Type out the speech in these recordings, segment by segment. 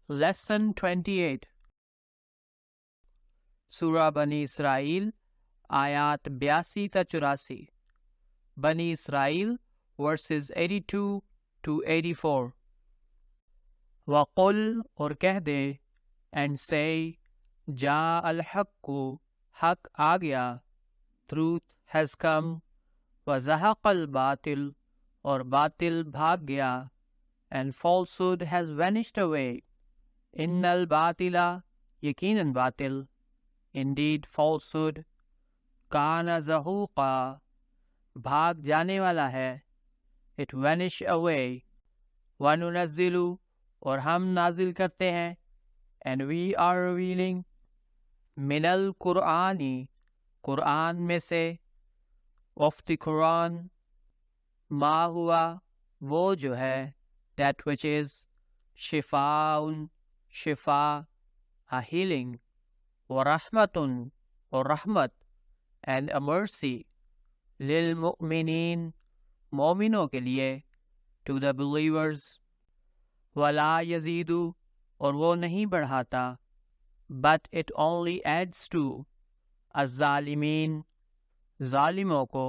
Lesson 28 سورہ بنی اسرائیل آیات 82 تا 84 بنی اسرائیل verses 82 to 84 وَقُلْ اور کہہ دے and say جاء الحق حق آ گیا truth has come وَزَهَقَ الْبَاطِل اور باطل بھاگ گیا and falsehood has vanished away ان الباطل یقیناً باطل indeed falsehood کان زہوقا بھاگ جانے والا ہے it vanish away وَنُنَزِّلُ اور ہم نازل کرتے ہیں and we are revealing من القرآن قرآن میں سے of the Quran ما ہوا وہ جو ہے that which is شفاء شفا a healing ورحمتٌ اور رحمت and a mercy للمؤمنین مومنوں کے لیے to the believers ولا یزید اور وہ نہیں بڑھاتا but it only adds to الظالمین ظالموں کو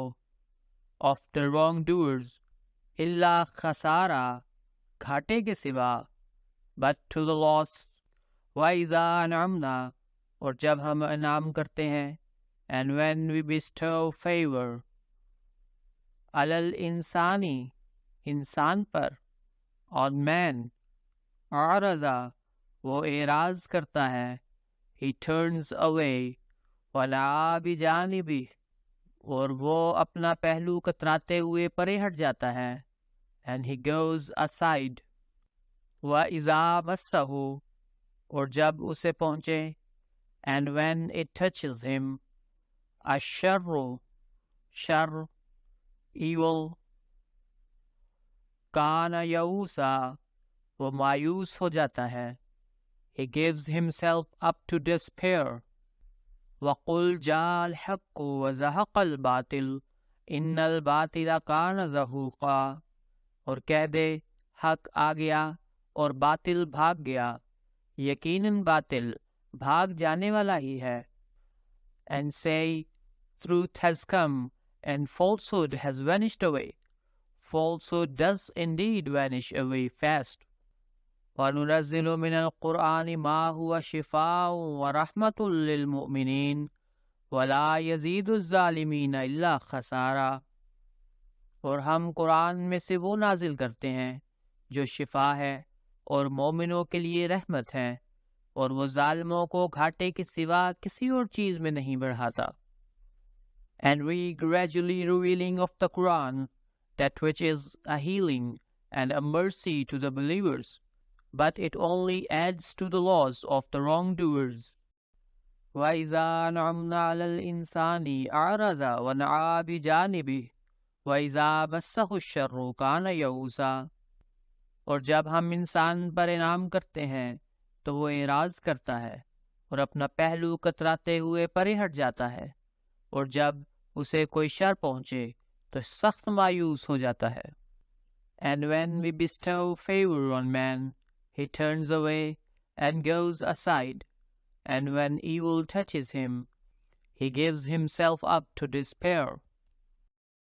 of the wrongdoers الا خسارہ گھاٹے کے سوا but to the loss وَإِذَا أَنْعَمْنَا اور جب ہم انعام کرتے ہیں and when we bestow favor عَلَى الْإِنسَانِ انسان پر on man أَعْرَضَ وہ اعراض کرتا ہے he turns away وَنَأَى بِجَانِبِهِ اور وہ اپنا پہلو کتراتے ہوئے پرے ہٹ جاتا ہے and he goes aside وَإِذَا مَسَّهُ اور جب اسے پہنچے and when it touches him الشر شر evil کان یئوسا وہ مایوس ہو جاتا ہے he gives himself up to despair وَقُلْ جَاءَ الْحَقُّ وَزَهَقَ الْبَاطِلُ إِنَّ الْبَاطِلَ كَانَ زَهُوقًا اور کہہ دے حق آ گیا اور باطل بھاگ گیا یقیناً باطل بھاگ جانے والا ہی ہے and say truth has come and falsehood has vanished away falsehood does indeed vanish away fast وَنُنَزِّلُ مِنَ الْقُرْآنِ مَا هُوَ شِفَاءٌ وَرَحْمَةٌ لِّلْمُؤْمِنِينَ وَلَا يَزِيدُ الظَّالِمِينَ إِلَّا خَسَارًا اور ہم قرآن میں سے وہ نازل کرتے ہیں جو شفا ہے اور مومنوں کے لیے رحمت ہے اور وہ ظالموں کو گھاٹے کے سوا کسی اور چیز میں نہیں بڑھاتا and we gradually revealing of the Quran that which is a healing and a mercy to the believers but it only adds to the loss of the wrongdoers وَإِذَا أَنْعَمْنَا عَلَى الْإِنسَانِ أَعْرَضَ وَنَأَى بِجَانِبِهِ وَإِذَا مَسَّهُ الشَّرُّ كَانَ يَئُوسًا اور جب ہم انسان پر انعام کرتے ہیں تو وہ اعراض کرتا ہے اور اپنا پہلو کتراتے ہوئے پرے ہٹ جاتا ہے اور جب اسے کوئی شر پہنچے تو سخت مایوس ہو جاتا ہے and when we bestow favor on man he turns away and goes aside and when evil touches him he gives himself up to despair